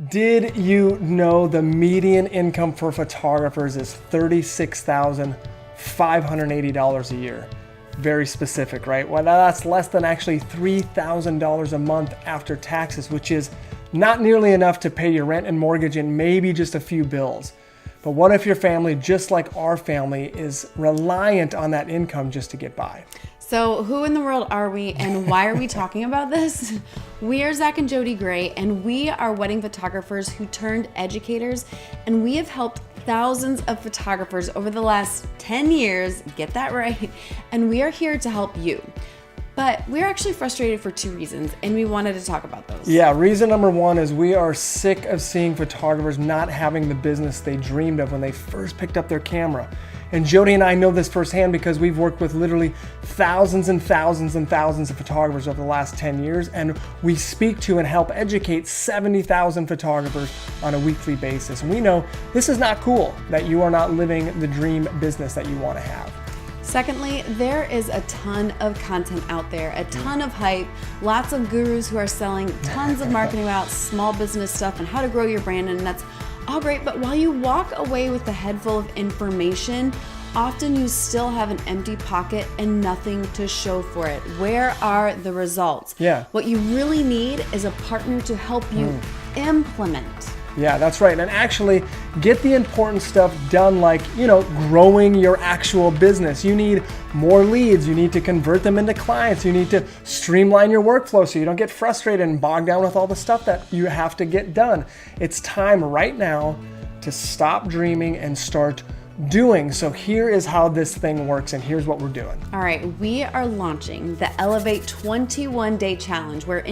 Did you know the median income for photographers is $36,580 a year? Very specific, right? Well, that's less than actually $3,000 a month after taxes, which is not nearly enough to pay your rent and mortgage and maybe just a few bills. But what if your family, just like our family, is reliant on that income just to get by? So who in the world are we and why are we talking about this? We are Zach and Jody Gray, and we are wedding photographers who turned educators, and we have helped thousands of photographers over the last 10 years, get that right, and we are here to help you. But we're actually frustrated for two reasons, and we wanted to talk about those. Yeah, reason number one is we are sick of seeing photographers not having the business they dreamed of when they first picked up their camera. And Jody and I know this firsthand because we've worked with literally thousands and thousands and thousands of photographers over the last 10 years, and we speak to and help educate 70,000 photographers on a weekly basis. And we know this is not cool that you are not living the dream business that you want to have. Secondly, there is a ton of content out there, a ton of hype, lots of gurus who are selling tons of marketing about small business stuff and how to grow your brand, and that's all great. But while you walk away with a head full of information, often you still have an empty pocket and nothing to show for it. Where are the results? Yeah. What you really need is a partner to help you implement. Yeah, that's right. And actually get the important stuff done, like, growing your actual business. You need more leads. You need to convert them into clients. You need to streamline your workflow so you don't get frustrated and bogged down with all the stuff that you have to get done. It's time right now to stop dreaming and start doing. So here is how this thing works, and here's what we're doing. All right, we are launching the Elevate 21-Day Challenge, where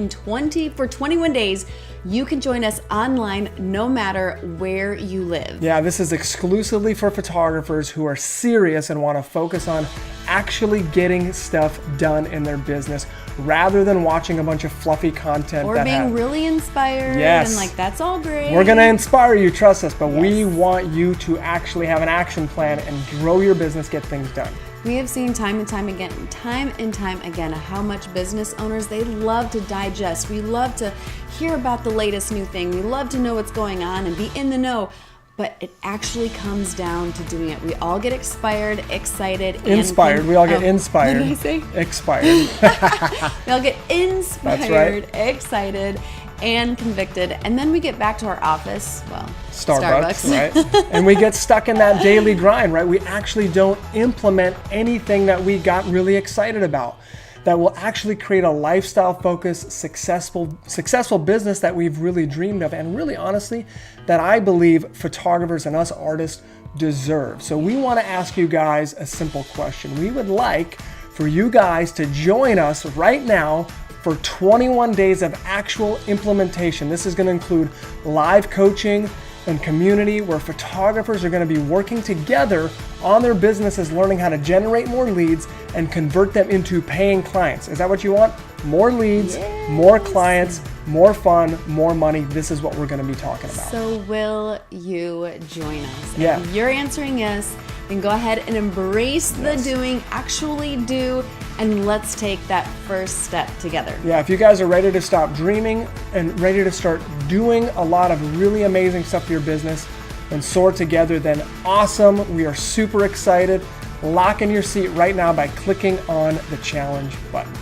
for 21 days, you can join us online no matter where you live. Yeah, this is exclusively for photographers who are serious and want to focus on actually getting stuff done in their business rather than watching a bunch of fluffy content. Or being really inspired. Yes. And that's all great. We're going to inspire you, trust us, but Yes. we want you to actually have an action plan and grow your business, get things done. We have seen time and time again how much business owners, they love to digest. We love to hear about the latest new thing. We love to know what's going on and be in the know. But it actually comes down to doing it. We all get excited. We all get inspired. What did I say? Expired. We all get inspired, That's right. excited, and convicted. And then we get back to our office, Starbucks, right? And we get stuck in that daily grind, right? We actually don't implement anything that we got really excited about that will actually create a lifestyle-focused, successful business that we've really dreamed of, and really honestly, that I believe photographers and us artists deserve. So we want to ask you guys a simple question. We would like for you guys to join us right now for 21 days of actual implementation. This is going to include live coaching and community where photographers are going to be working together on their businesses, learning how to generate more leads and convert them into paying clients. Is that what you want? More leads, Yes. more clients, more fun, more money. This is what we're going to be talking about. So will you join us? Yeah. If you're answering yes, then go ahead and embrace the doing, actually do, and let's take that first step together. Yeah, if you guys are ready to stop dreaming and ready to start doing a lot of really amazing stuff for your business and soar together, then awesome. We are super excited. Lock in your seat right now by clicking on the challenge button.